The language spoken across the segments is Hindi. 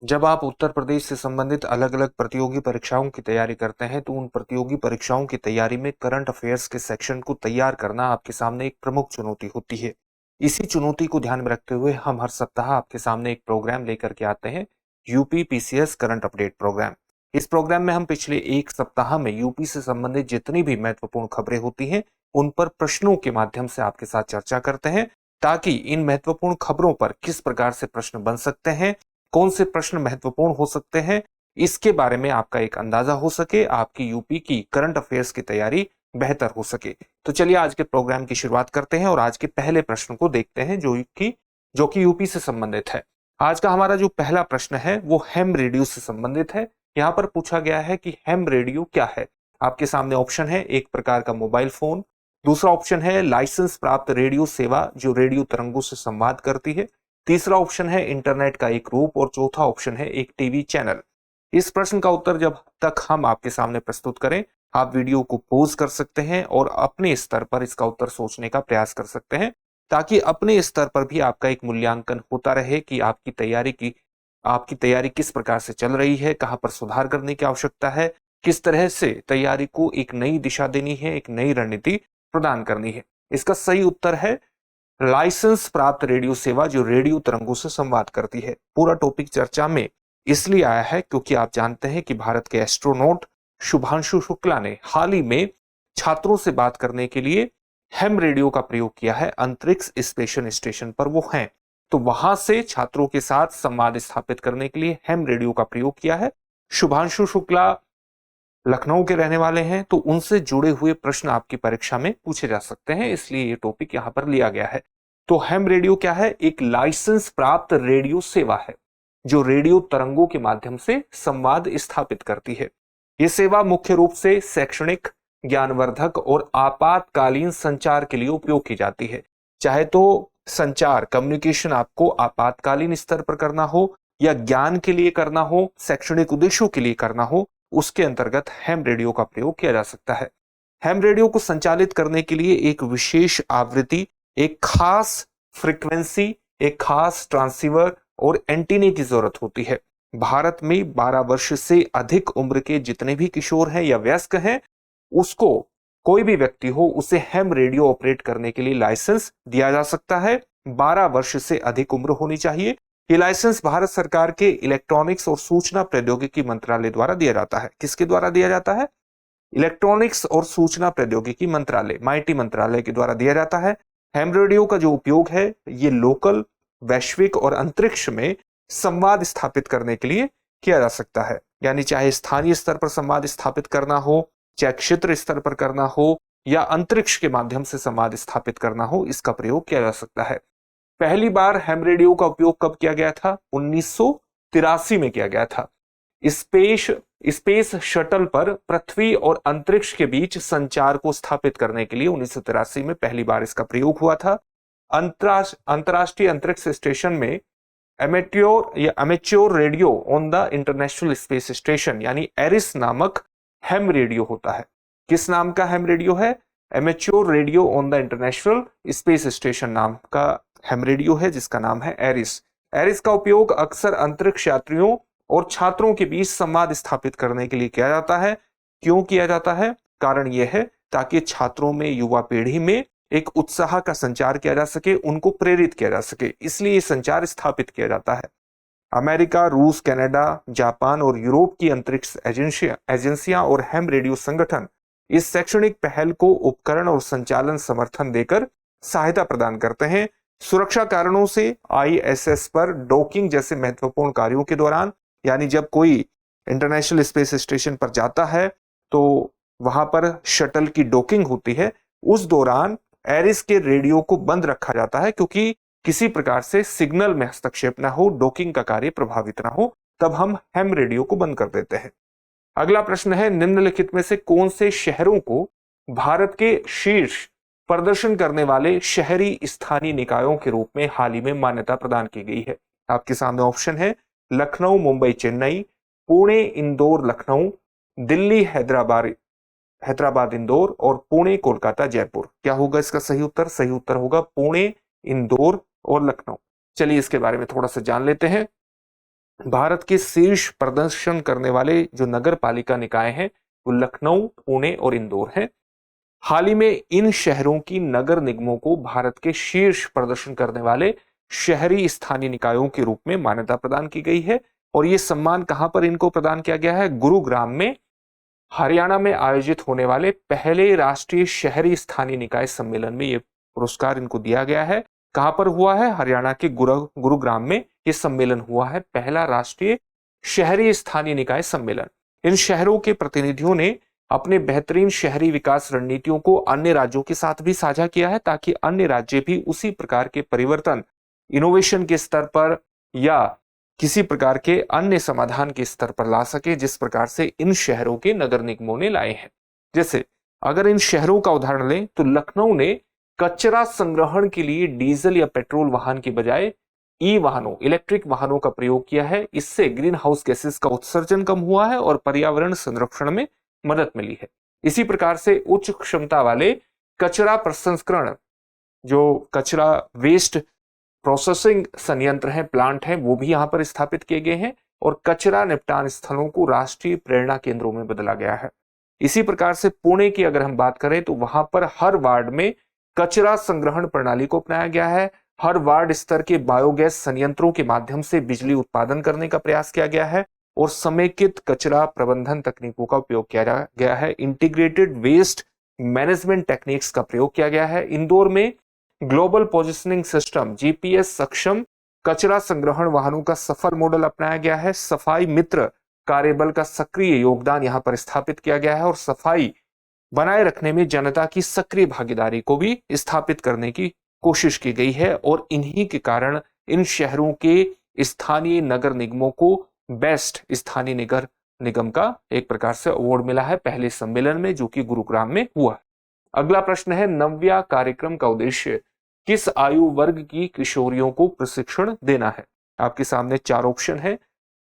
जब आप उत्तर प्रदेश से संबंधित अलग-अलग प्रतियोगी परीक्षाओं की तैयारी करते हैं, तो उन प्रतियोगी परीक्षाओं की तैयारी में करंट अफेयर्स के सेक्शन को तैयार करना आपके सामने एक प्रमुख चुनौती होती है। इसी चुनौती को ध्यान में रखते हुए हम हर सप्ताह आपके सामने एक प्रोग्राम लेकर के आते हैं, UP PCS current update programme. इस प्रोग्राम में हम पिछले एक सप्ताह में यूपी से संबंधित जितनी भी महत्वपूर्ण खबरें होती हैं, उन पर प्रश्नों के माध्यम से आपके साथ चर्चा करते हैं, ताकि इन महत्वपूर्ण खबरों पर किस प्रकार से प्रश्न बन सकते हैं, कौन से प्रश्न महत्वपूर्ण हो सकते हैं, इसके बारे में आपका एक अंदाजा हो सके, आपकी यूपी की करंट अफेयर्स की तैयारी बेहतर हो सके। तो चलिए आज के प्रोग्राम की शुरुआत करते हैं और आज के पहले प्रश्न को देखते हैं जो कि यूपी से संबंधित है। आज का हमारा जो पहला प्रश्न है वो हैम रेडियो से संबंधित है। यहाँ पर पूछा गया है कि हैम रेडियो क्या है। आपके सामने ऑप्शन है, एक प्रकार का मोबाइल फोन। दूसरा ऑप्शन है लाइसेंस प्राप्त रेडियो सेवा जो रेडियो तरंगों से संवाद करती है। तीसरा ऑप्शन है इंटरनेट का एक रूप और चौथा ऑप्शन है एक टीवी चैनल। इस प्रश्न का उत्तर जब तक हम आपके सामने प्रस्तुत करें, आप वीडियो को पॉज कर सकते हैं और अपने स्तर पर इसका उत्तर सोचने का प्रयास कर सकते हैं, ताकि अपने स्तर पर भी आपका एक मूल्यांकन होता रहे कि आपकी तैयारी किस प्रकार से चल रही है, कहां पर सुधार करने की आवश्यकता है, किस तरह से तैयारी को एक नई दिशा देनी है, एक नई रणनीति प्रदान करनी है। इसका सही उत्तर है लाइसेंस प्राप्त रेडियो सेवा जो रेडियो तरंगों से संवाद करती है। पूरा टॉपिक चर्चा में इसलिए आया है क्योंकि आप जानते हैं कि भारत के एस्ट्रोनॉट शुभांशु शुक्ला ने हाल ही में छात्रों से बात करने के लिए हैम रेडियो का प्रयोग किया है। अंतरिक्ष स्टेशन पर वो हैं, तो वहां से छात्रों के साथ संवाद स्थापित करने के लिए हैम रेडियो का प्रयोग किया है। शुभांशु शुक्ला लखनऊ के रहने वाले हैं, तो उनसे जुड़े हुए प्रश्न आपकी परीक्षा में पूछे जा सकते हैं, इसलिए ये टॉपिक यहां पर लिया गया है। तो हैम रेडियो क्या है? एक लाइसेंस प्राप्त रेडियो सेवा है जो रेडियो तरंगों के माध्यम से संवाद स्थापित करती है। यह सेवा मुख्य रूप से शैक्षणिक, ज्ञानवर्धक और आपातकालीन संचार के लिए उपयोग की जाती है। चाहे तो संचार कम्युनिकेशन आपको आपातकालीन स्तर पर करना हो या ज्ञान के लिए करना हो, शैक्षणिक उद्देश्यों के लिए करना हो, उसके अंतर्गत हैम रेडियो का प्रयोग किया जा सकता है। हैम रेडियो को संचालित करने के लिए एक विशेष आवृत्ति, एक खास फ्रीक्वेंसी, एक खास ट्रांसीवर और एंटीने की जरूरत होती है। भारत में 12 वर्ष से अधिक उम्र के जितने भी किशोर हैं या वयस्क हैं, उसको कोई भी व्यक्ति हो उसे हैम रेडियो ऑपरेट करने के लिए लाइसेंस दिया जा सकता है। 12 वर्ष से अधिक उम्र होनी चाहिए। ये लाइसेंस भारत सरकार के इलेक्ट्रॉनिक्स और सूचना प्रौद्योगिकी मंत्रालय द्वारा दिया जाता है। किसके द्वारा दिया जाता है? इलेक्ट्रॉनिक्स और सूचना प्रौद्योगिकी मंत्रालय, माइटी मंत्रालय के द्वारा दिया जाता है। हैम रेडियो का जो उपयोग है ये लोकल, वैश्विक और अंतरिक्ष में संवाद स्थापित करने के लिए किया जा सकता है। यानी चाहे स्थानीय स्तर पर संवाद स्थापित करना हो, चाहे क्षेत्र स्तर पर करना हो या अंतरिक्ष के माध्यम से संवाद स्थापित करना हो, इसका प्रयोग किया जा सकता है। पहली बार हैम रेडियो का उपयोग कब किया गया था? 1983 में किया गया था। स्पेस शटल पर पृथ्वी और अंतरिक्ष के बीच संचार को स्थापित करने के लिए 1983 में पहली बार इसका प्रयोग हुआ था। अंतरराष्ट्रीय अंतरिक्ष स्टेशन में amateur radio on the international space station यानी एरिस नामक हैम रेडियो होता है। किस नाम का हैम रेडियो है? Amateur radio on the international space station नाम का हैम रेडियो है, जिसका नाम है एरिस। एरिस का उपयोग अक्सर अंतरिक्ष यात्रियों और छात्रों के बीच संवाद स्थापित करने के लिए किया जाता है। क्यों किया जाता है? कारण यह है ताकि छात्रों में, युवा पीढ़ी में एक उत्साह का संचार किया जा सके, उनको प्रेरित किया जा सके, इसलिए ये संचार स्थापित किया जाता है। अमेरिका, रूस, कनाडा, जापान और यूरोप की अंतरिक्ष एजेंसियां और हैम रेडियो संगठन इस शैक्षणिक पहल को उपकरण और संचालन समर्थन देकर सहायता प्रदान करते हैं। सुरक्षा कारणों से आईएसएस पर डॉकिंग जैसे महत्वपूर्ण कार्यों के दौरान, यानी जब कोई इंटरनेशनल स्पेस स्टेशन पर जाता है तो वहां पर शटल की डॉकिंग होती है, उस दौरान एरिस के रेडियो को बंद रखा जाता है, क्योंकि किसी प्रकार से सिग्नल में हस्तक्षेप ना हो, डॉकिंग का कार्य प्रभावित ना हो, तब हम हैम रेडियो को बंद कर देते हैं। अगला प्रश्न है, निम्नलिखित में से कौन से शहरों को भारत के शीर्ष प्रदर्शन करने वाले शहरी स्थानीय निकायों के रूप में हाल ही में मान्यता प्रदान की गई है? आपके सामने ऑप्शन है लखनऊ, मुंबई, चेन्नई, पुणे, इंदौर, लखनऊ, दिल्ली, हैदराबाद, इंदौर और पुणे, कोलकाता, जयपुर। क्या होगा इसका सही उत्तर? सही उत्तर होगा पुणे, इंदौर और लखनऊ। चलिए इसके बारे में थोड़ा सा जान लेते हैं। भारत के शीर्ष प्रदर्शन करने वाले जो नगर पालिका निकाय हैं वो लखनऊ, पुणे और इंदौर हैं। हाल ही में इन शहरों की नगर निगमों को भारत के शीर्ष प्रदर्शन करने वाले शहरी स्थानीय निकायों के रूप में मान्यता प्रदान की गई है। और ये सम्मान कहां पर इनको प्रदान किया गया है? गुरुग्राम में हरियाणा में आयोजित होने वाले पहले राष्ट्रीय शहरी स्थानीय निकाय सम्मेलन में ये पुरस्कार इनको दिया गया है। कहां पर हुआ है? हरियाणा के गुरुग्राम में ये सम्मेलन हुआ है, पहला राष्ट्रीय शहरी स्थानीय निकाय सम्मेलन। इन शहरों के प्रतिनिधियों ने अपने बेहतरीन शहरी विकास रणनीतियों को अन्य राज्यों के साथ भी साझा किया है, ताकि अन्य राज्य भी उसी प्रकार के परिवर्तन इनोवेशन के स्तर पर या किसी प्रकार के अन्य समाधान के स्तर पर ला सके, जिस प्रकार से इन शहरों के नगर निगमों ने लाए हैं। जैसे अगर इन शहरों का उदाहरण लें तो लखनऊ ने कचरा संग्रहण के लिए डीजल या पेट्रोल वाहन की बजाय ई वाहनों, इलेक्ट्रिक वाहनों का प्रयोग किया है। इससे ग्रीन हाउस गैसेस का उत्सर्जन कम हुआ है और पर्यावरण संरक्षण में मदद मिली है। इसी प्रकार से उच्च क्षमता वाले कचरा प्रसंस्करण, जो कचरा वेस्ट प्रोसेसिंग संयंत्र हैं, प्लांट हैं, वो भी यहां पर स्थापित किए गए हैं और कचरा निपटान स्थलों को राष्ट्रीय प्रेरणा केंद्रों में बदला गया है। इसी प्रकार से पुणे की अगर हम बात करें तो वहां पर हर वार्ड में कचरा संग्रहण प्रणाली को अपनाया गया है। हर वार्ड स्तर के बायोगैस संयंत्रों के माध्यम से बिजली उत्पादन करने का प्रयास किया गया है और समेकित कचरा प्रबंधन तकनीकों का उपयोग किया गया है। इंटीग्रेटेड वेस्ट मैनेजमेंट टेक्निक्स का प्रयोग किया गया है। इंदौर में ग्लोबल पोजिशनिंग सिस्टम जीपीएस सक्षम कचरा संग्रहण वाहनों का सफल मॉडल अपनाया गया है। सफाई मित्र कार्यबल का सक्रिय योगदान यहां पर स्थापित किया गया है और सफाई बनाए रखने में जनता की सक्रिय भागीदारी को भी स्थापित करने की कोशिश की गई है। और इन्हीं के कारण इन शहरों के स्थानीय नगर निगमों को बेस्ट स्थानीय नगर निगम का एक प्रकार से अवार्ड मिला है पहले सम्मेलन में, जो कि गुरुग्राम में हुआ। अगला प्रश्न है, नव्या कार्यक्रम का उद्देश्य किस आयु वर्ग की किशोरियों को प्रशिक्षण देना है? आपके सामने चार ऑप्शन है,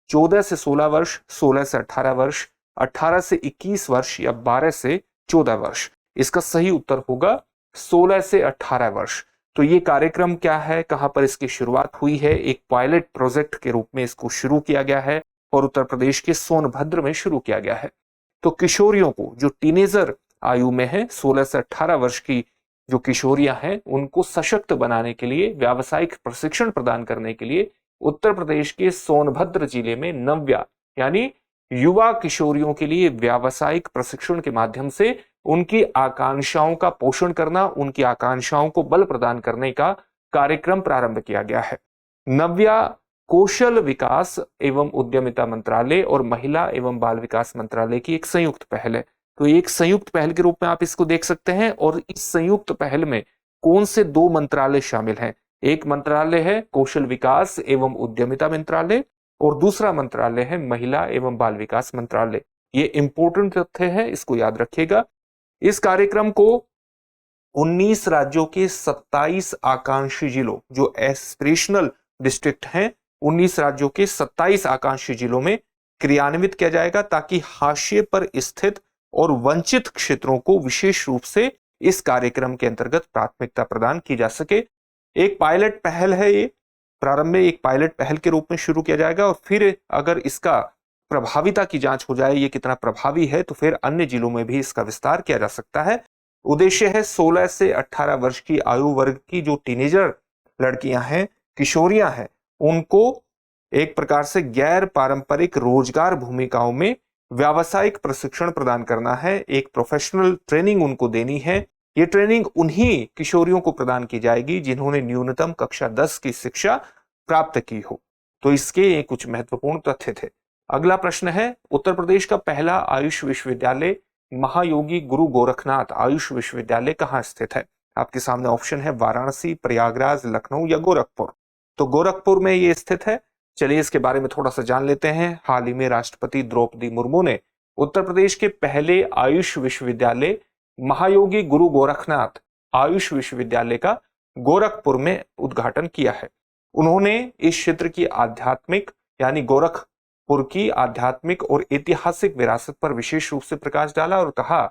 14 से 16 वर्ष, 16 से 18 वर्ष, 18 से 21 वर्ष या 12 से 14 वर्ष। इसका सही उत्तर होगा 16 से 18 वर्ष। तो ये कार्यक्रम क्या है, कहां पर इसकी शुरुआत हुई है? एक पायलट प्रोजेक्ट के रूप में इसको शुरू किया गया है और उत्तर प्रदेश के सोनभद्र में शुरू किया गया है। तो किशोरियों को, जो टीनेजर आयु में है, 16 से 18 वर्ष की जो किशोरियां हैं, उनको सशक्त बनाने के लिए, व्यावसायिक प्रशिक्षण प्रदान करने के लिए उत्तर प्रदेश के सोनभद्र जिले में नव्या यानी युवा किशोरियों के लिए व्यावसायिक प्रशिक्षण के माध्यम से उनकी आकांक्षाओं का पोषण करना, उनकी आकांक्षाओं को बल प्रदान करने का कार्यक्रम प्रारंभ किया गया है। नव्या कौशल विकास एवं उद्यमिता मंत्रालय और महिला एवं बाल विकास मंत्रालय की एक संयुक्त पहल है। तो एक संयुक्त पहल के रूप में आप इसको देख सकते हैं। और इस संयुक्त पहल में कौन से दो मंत्रालय शामिल हैं? एक मंत्रालय है कौशल विकास एवं उद्यमिता मंत्रालय और दूसरा मंत्रालय है महिला एवं बाल विकास मंत्रालय। ये इंपॉर्टेंट तथ्य है, इसको याद रखिएगा। इस कार्यक्रम को 19 राज्यों के 27 आकांक्षी जिलों, जो एस्पिरेशनल डिस्ट्रिक्ट हैं, 19 राज्यों के 27 आकांक्षी जिलों में क्रियान्वित किया जाएगा, ताकि हाशिए पर स्थित और वंचित क्षेत्रों को विशेष रूप से इस कार्यक्रम के अंतर्गत प्राथमिकता प्रदान की जा सके। एक पायलट पहल है, ये प्रारंभ में एक पायलट पहल के रूप में शुरू किया जाएगा और फिर अगर इसका प्रभाविता की जांच हो जाए, ये कितना प्रभावी है, तो फिर अन्य जिलों में भी इसका विस्तार किया जा सकता है। उद्देश्य है 16 से 18 वर्ष की आयु वर्ग की जो टीनेजर लड़कियां हैं, किशोरियां हैं, उनको एक प्रकार से गैर पारंपरिक रोजगार भूमिकाओं में व्यावसायिक प्रशिक्षण प्रदान करना है। एक प्रोफेशनल ट्रेनिंग उनको देनी है। ये ट्रेनिंग उन्हीं किशोरियों को प्रदान की जाएगी जिन्होंने न्यूनतम कक्षा 10 की शिक्षा प्राप्त की हो। तो इसके ये कुछ महत्वपूर्ण तथ्य थे। अगला प्रश्न है, उत्तर प्रदेश का पहला आयुष विश्वविद्यालय महायोगी गुरु गोरखनाथ आयुष विश्वविद्यालय कहाँ स्थित है? आपके सामने ऑप्शन है वाराणसी, प्रयागराज, लखनऊ या गोरखपुर। तो गोरखपुर में ये स्थित है। चलिए इसके बारे में थोड़ा सा जान लेते हैं। हाल ही में राष्ट्रपति द्रौपदी मुर्मू ने उत्तर प्रदेश के पहले आयुष विश्वविद्यालय महायोगी गुरु गोरखनाथ आयुष विश्वविद्यालय का गोरखपुर में उद्घाटन किया है। उन्होंने इस क्षेत्र की आध्यात्मिक यानी गोरखपुर की आध्यात्मिक और ऐतिहासिक विरासत पर विशेष रूप से प्रकाश डाला और कहा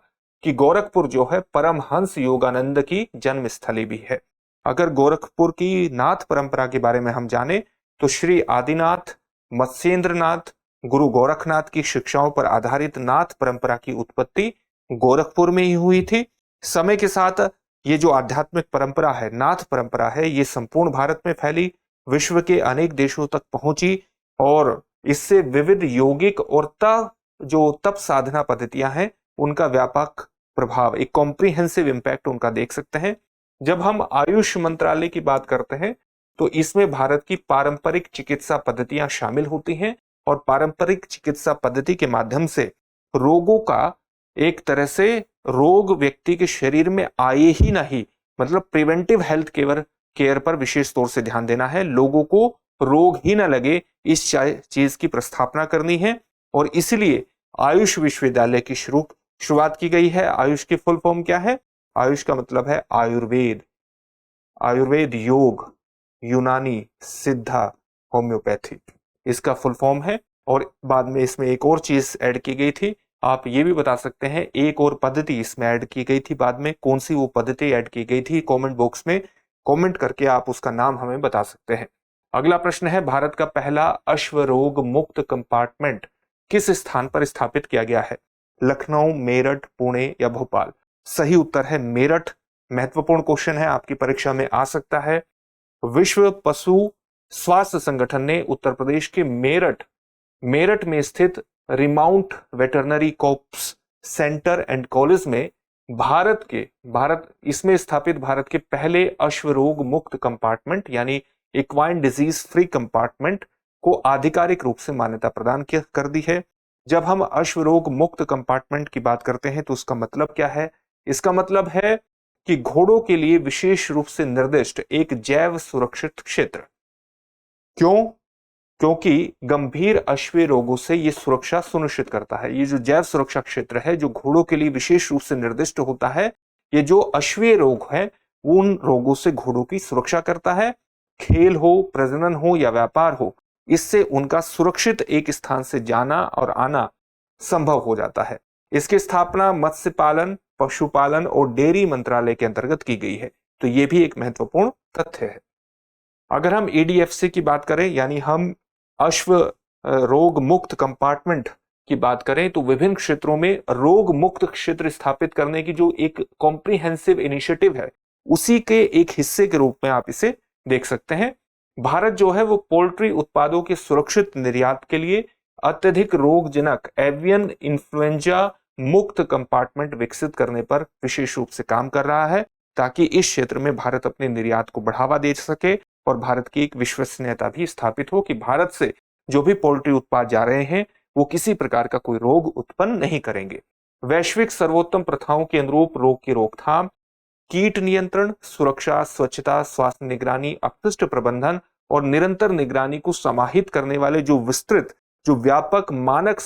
कि गोरखपुर जो है परमहंस योगानंद की जन्मस्थली भी है। अगर गोरखपुर की नाथ परंपरा के बारे में हम जाने तो श्री आदिनाथ मत्स्येंद्रनाथ गुरु गोरखनाथ की शिक्षाओं पर आधारित नाथ परंपरा की उत्पत्ति गोरखपुर में ही हुई थी। समय के साथ ये जो आध्यात्मिक परंपरा है, नाथ परंपरा है, ये संपूर्ण भारत में फैली, विश्व के अनेक देशों तक पहुंची और इससे विविध योगिक और तप साधना पद्धतियां हैं, उनका व्यापक प्रभाव, एक कॉम्प्रिहेंसिव इंपैक्ट उनका देख सकते हैं। जब हम आयुष मंत्रालय की बात करते हैं तो इसमें भारत की पारंपरिक चिकित्सा पद्धतियां शामिल होती हैं और पारंपरिक चिकित्सा पद्धति के माध्यम से रोगों का, एक तरह से रोग व्यक्ति के शरीर में आए ही नहीं, मतलब प्रिवेंटिव हेल्थ केयर पर विशेष तौर से ध्यान देना है, लोगों को रोग ही ना लगे इस चीज की प्रस्थापना करनी है। और इसलिए आयुष विश्वविद्यालय की शुरुआत की गई है। आयुष की फुल फॉर्म क्या है? आयुष का मतलब है आयुर्वेद, आयुर्वेद योग, यूनानी, सिद्धा, होम्योपैथी, इसका फुल फॉर्म है। और बाद में इसमें एक और चीज ऐड की गई थी, आप ये भी बता सकते हैं, एक और पद्धति इसमें ऐड की गई थी बाद में, कौन सी वो पद्धति ऐड की गई थी? कमेंट बॉक्स में कमेंट करके आप उसका नाम हमें बता सकते हैं। अगला प्रश्न है, भारत का पहला अश्वरोग मुक्त कंपार्टमेंट किस स्थान पर स्थापित किया गया है? लखनऊ, मेरठ, पुणे या भोपाल? सही उत्तर है मेरठ। महत्वपूर्ण क्वेश्चन है, आपकी परीक्षा में आ सकता है। विश्व पशु स्वास्थ्य संगठन ने उत्तर प्रदेश के मेरठ में स्थित remount veterinary corps centre and college में इसमें स्थापित भारत के पहले अश्वरोग मुक्त कंपार्टमेंट यानी इक्वाइन डिजीज फ्री कंपार्टमेंट को आधिकारिक रूप से मान्यता प्रदान कर दी है। जब हम अश्वरोग मुक्त कंपार्टमेंट की बात करते हैं तो उसका मतलब क्या है? इसका मतलब है कि घोड़ों के लिए विशेष रूप से निर्दिष्ट एक जैव सुरक्षित क्षेत्र। क्यों? क्योंकि गंभीर अश्वीय रोगों से यह सुरक्षा सुनिश्चित करता है। ये जो जैव सुरक्षा क्षेत्र है, जो घोड़ों के लिए विशेष रूप से निर्दिष्ट होता है, ये जो अश्वीय रोग है उन रोगों से घोड़ों की सुरक्षा करता है। खेल हो, प्रजनन हो या व्यापार हो, इससे उनका सुरक्षित एक स्थान से जाना और आना संभव हो जाता है। इसकी स्थापना मत्स्य पालन, पशुपालन और डेयरी मंत्रालय के अंतर्गत की गई है। तो यह भी एक महत्वपूर्ण तथ्य है। अगर हम EDFC की बात करें, यानी हम अश्व रोग मुक्त कंपार्टमेंट की बात करें, तो विभिन्न क्षेत्रों में रोग मुक्त क्षेत्र स्थापित करने की जो एक कॉम्प्रिहेंसिव इनिशिएटिव है, उसी के एक हिस्से के रूप में आप इसे देख सकते हैं। भारत जो है वो पोल्ट्री उत्पादों के सुरक्षित निर्यात के लिए अत्यधिक रोगजनक एवियन इन्फ्लुएंजा मुक्त कंपार्टमेंट विकसित करने पर विशेष रूप से काम कर रहा है, ताकि इस क्षेत्र में भारत अपने निर्यात को बढ़ावा दे सके और भारत की एक विश्वसनीयता भी स्थापित हो कि भारत से जो भी पोल्ट्री उत्पाद जा रहे हैं वो किसी प्रकार का कोई रोग उत्पन्न नहीं करेंगे। वैश्विक सर्वोत्तम प्रथाओं के अनुरूप रोग की रोकथाम, कीट नियंत्रण, सुरक्षा, स्वच्छता, स्वास्थ्य निगरानी, अपशिष्ट प्रबंधन और निरंतर निगरानी को समाहित करने वाले जो विस्तृत, जो व्यापक मानक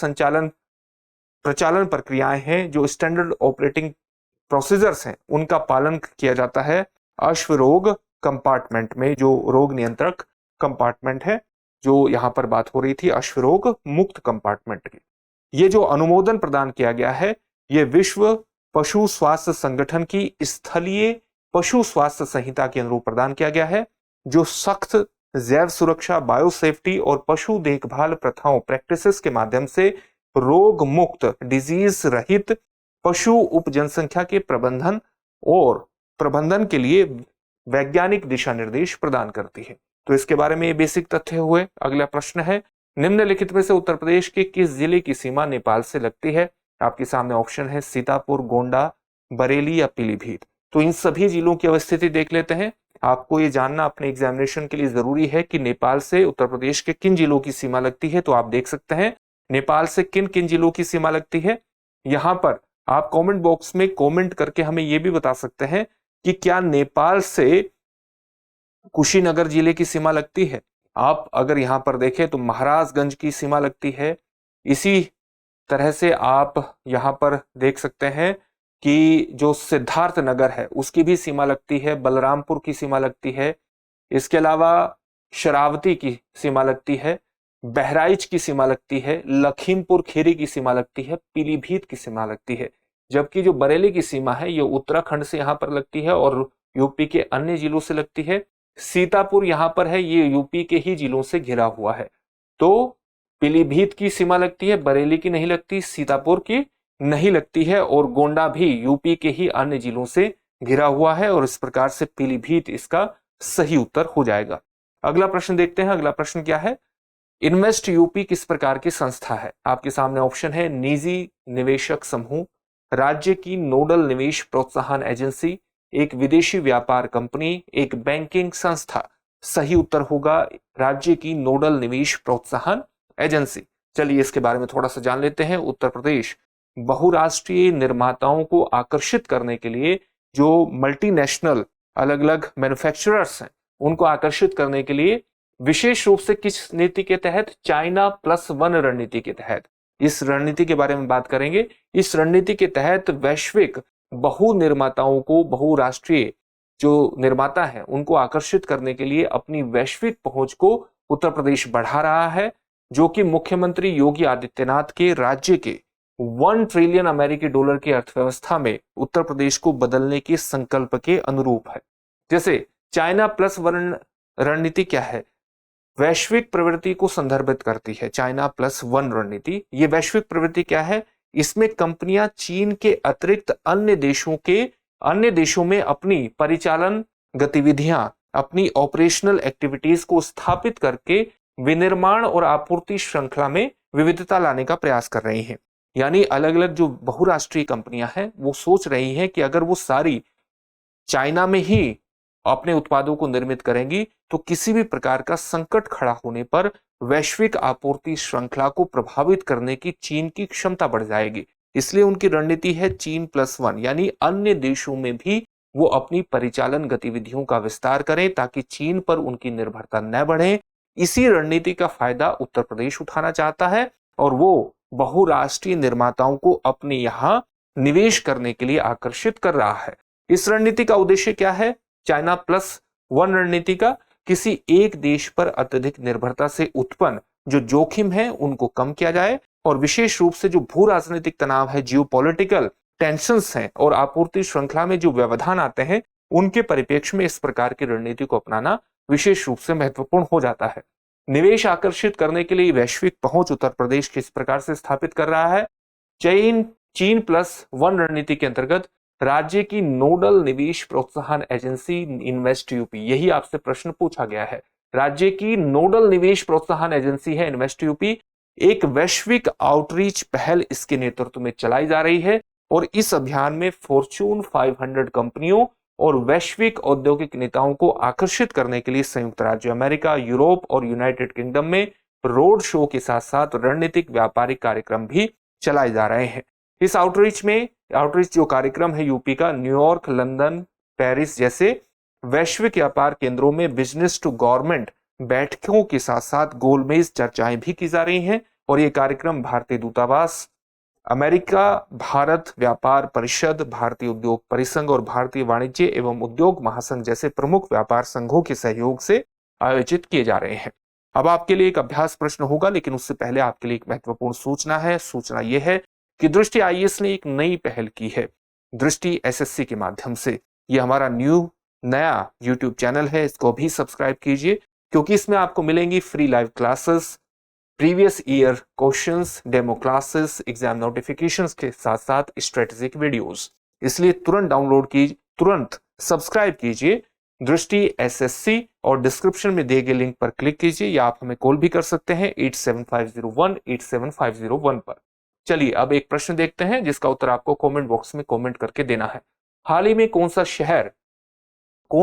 प्रचालन प्रक्रियाएं हैं, जो स्टैंडर्ड ऑपरेटिंग प्रोसीजर्स हैं, उनका पालन किया जाता है अश्वरोग कंपार्टमेंट में। जो रोग नियंत्रक कंपार्टमेंट है, जो यहां पर बात हो रही थी अश्वरोग मुक्त कंपार्टमेंट की, ये जो अनुमोदन प्रदान किया गया है, ये विश्व पशु स्वास्थ्य संगठन की स्थलीय पशु स्वास्थ्य संहिता के अनुरूप प्रदान किया गया है, जो सख्त जैव सुरक्षा, बायोसेफ्टी और पशु देखभाल प्रथाओं प्रैक्टिसेस के माध्यम से रोग मुक्त, डिजीज रहित पशु उप जनसंख्या के प्रबंधन के लिए वैज्ञानिक दिशा निर्देश प्रदान करती है। तो इसके बारे में ये बेसिक तथ्य हुए। अगला प्रश्न है, निम्नलिखित में से उत्तर प्रदेश के किस जिले की सीमा नेपाल से लगती है? आपके सामने ऑप्शन है सीतापुर, गोंडा, बरेली या पीलीभीत। तो इन सभी जिलों की अवस्थिति देख लेते हैं। आपको ये जानना अपने एग्जामिनेशन के लिए जरूरी है कि नेपाल से उत्तर प्रदेश के किन जिलों की सीमा लगती है। तो आप देख सकते हैं नेपाल से किन किन जिलों की सीमा लगती है। यहां पर आप कमेंट बॉक्स में कमेंट करके हमें यह भी बता सकते हैं कि क्या नेपाल से कुशीनगर जिले की सीमा लगती है। आप अगर यहां पर देखें तो महाराजगंज की सीमा लगती है। इसी तरह से आप यहां पर देख सकते हैं कि जो सिद्धार्थ नगर है उसकी भी सीमा लगती है, बलरामपुर की सीमा लगती है, इसके अलावा शरावती की सीमा लगती है, बहराइच की सीमा लगती है, लखीमपुर खीरी की सीमा लगती है, पीलीभीत की सीमा लगती है। जबकि जो बरेली की सीमा है ये उत्तराखंड से यहां पर लगती है और यूपी के अन्य जिलों से लगती है। सीतापुर यहां पर है, ये यूपी के ही जिलों से घिरा हुआ है। तो पीलीभीत की सीमा लगती है, बरेली की नहीं लगती, सीतापुर की नहीं लगती है और गोंडा भी यूपी के ही अन्य जिलों से घिरा हुआ है और इस प्रकार से पीलीभीत इसका सही उत्तर हो जाएगा। अगला प्रश्न देखते हैं। अगला प्रश्न क्या है? इन्वेस्ट यूपी किस प्रकार की संस्था है? आपके सामने ऑप्शन है निजी निवेशक समूह, राज्य की नोडल निवेश प्रोत्साहन एजेंसी, एक विदेशी व्यापार कंपनी, एक बैंकिंग संस्था। सही उत्तर होगा राज्य की नोडल निवेश प्रोत्साहन एजेंसी। चलिए इसके बारे में थोड़ा सा जान लेते हैं। उत्तर प्रदेश बहुराष्ट्रीय निर्माताओं को आकर्षित करने के लिए जो मल्टीनेशनल अलग अलग मैन्युफैक्चरर्स हैं उनको आकर्षित करने के लिए विशेष रूप से किस नीति के तहत? चाइना प्लस वन रणनीति के तहत इस रणनीति के बारे में बात करेंगे। इस रणनीति के तहत वैश्विक बहु निर्माताओं को, बहुराष्ट्रीय जो निर्माता है उनको आकर्षित करने के लिए अपनी वैश्विक पहुंच को उत्तर प्रदेश बढ़ा रहा है, जो कि मुख्यमंत्री योगी आदित्यनाथ के राज्य के 1 ट्रिलियन अमेरिकी डॉलर की अर्थव्यवस्था में उत्तर प्रदेश को बदलने के संकल्प के अनुरूप है। जैसे चाइना प्लस वन रणनीति क्या है? वैश्विक प्रवृत्ति को संदर्भित करती है। चाइना प्लस वन रणनीति, ये वैश्विक प्रवृत्ति क्या है? इसमें कंपनियां चीन के अतिरिक्त अन्य देशों में अपनी परिचालन गतिविधियां, अपनी ऑपरेशनल एक्टिविटीज को स्थापित करके विनिर्माण और आपूर्ति श्रृंखला में विविधता लाने का प्रयास कर रही हैं। यानी अलग अलग जो बहुराष्ट्रीय कंपनियां हैं वो सोच रही हैं कि अगर वो सारी चाइना में ही अपने उत्पादों को निर्मित करेंगी तो किसी भी प्रकार का संकट खड़ा होने पर वैश्विक आपूर्ति श्रृंखला को प्रभावित करने की चीन की क्षमता बढ़ जाएगी। इसलिए उनकी रणनीति है चीन प्लस वन, यानी अन्य देशों में भी वो अपनी परिचालन गतिविधियों का विस्तार करें ताकि चीन पर उनकी निर्भरता न बढ़े। इसी रणनीति का फायदा उत्तर प्रदेश उठाना चाहता है और वो बहुराष्ट्रीय निर्माताओं को अपने यहां निवेश करने के लिए आकर्षित कर रहा है। इस रणनीति का उद्देश्य क्या है? चाइना प्लस वन रणनीति का किसी एक देश पर अत्यधिक निर्भरता से उत्पन्न जो जोखिम है उनको कम किया जाए और विशेष रूप से जो भू राजनीतिक तनाव है, जियोपॉलिटिकल टेंशंस हैं और आपूर्ति श्रृंखला में जो व्यवधान आते हैं उनके परिप्रेक्ष्य में इस प्रकार की रणनीति को अपनाना विशेष रूप से महत्वपूर्ण हो जाता है। निवेश आकर्षित करने के लिए वैश्विक पहुंच उत्तर प्रदेश किस प्रकार से स्थापित कर रहा है? चीन प्लस वन रणनीति के अंतर्गत राज्य की नोडल निवेश प्रोत्साहन एजेंसी इन्वेस्ट यूपी, यही आपसे प्रश्न पूछा गया है। राज्य की नोडल निवेश प्रोत्साहन एजेंसी है इन्वेस्ट यूपी। एक वैश्विक आउटरीच पहल इसके नेतृत्व में चलाई जा रही है और इस अभियान में फॉर्च्यून 500 कंपनियों और वैश्विक औद्योगिक नेताओं को आकर्षित करने के लिए संयुक्त राज्य अमेरिका, यूरोप और यूनाइटेड किंगडम में रोड शो के साथ साथ रणनीतिक व्यापारिक कार्यक्रम भी चलाए जा रहे हैं। इस आउटरीच जो कार्यक्रम है यूपी का न्यूयॉर्क, लंदन, पेरिस जैसे वैश्विक व्यापार केंद्रों में बिजनेस टू गवर्नमेंट बैठकों के साथ साथ गोलमेज चर्चाएं भी की जा रही हैं और ये कार्यक्रम भारतीय दूतावास, अमेरिका भारत व्यापार परिषद, भारतीय उद्योग परिसंघ और भारतीय वाणिज्य एवं उद्योग महासंघ जैसे प्रमुख व्यापार संघों के सहयोग से आयोजित किए जा रहे हैं। अब आपके लिए एक अभ्यास प्रश्न होगा, लेकिन उससे पहले आपके लिए एक महत्वपूर्ण सूचना है। सूचना यह है कि दृष्टि आईएएस ने एक नई पहल की है दृष्टि एसएससी के माध्यम से। यह हमारा नया यूट्यूब चैनल है, इसको भी सब्सक्राइब कीजिए क्योंकि इसमें आपको मिलेंगी free live classes, previous year questions, demo classes, exam notifications के साथ साथ स्ट्रेटेजिक वीडियोस। इसलिए तुरंत सब्सक्राइब कीजिए दृष्टि एसएससी और डिस्क्रिप्शन में दिए गए लिंक पर क्लिक कीजिए या आप हमें कॉल भी कर सकते हैं 8750187501 पर। चलिए अब एक प्रश्न देखते हैं जिसका उत्तर आपको कमेंट बॉक्स में कमेंट करके देना है। हाल ही में कौन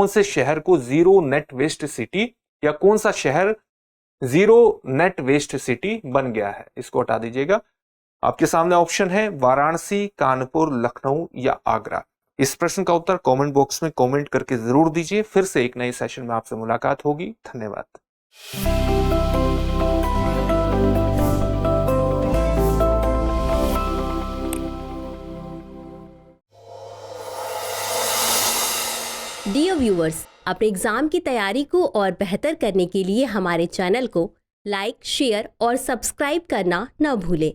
से शहर को जीरो नेट वेस्ट सिटी या कौन सा शहर जीरो नेट वेस्ट सिटी बन गया है? इसको हटा दीजिएगा। आपके सामने ऑप्शन है वाराणसी, कानपुर, लखनऊ या आगरा। इस प्रश्न का उत्तर कमेंट बॉक्स में कमेंट करके जरूर दीजिए। फिर से एक नए सेशन में आपसे मुलाकात होगी। धन्यवाद। डियर व्यूअर्स, अपने एग्जाम की तैयारी को और बेहतर करने के लिए हमारे चैनल को लाइक, शेयर और सब्सक्राइब करना न भूलें।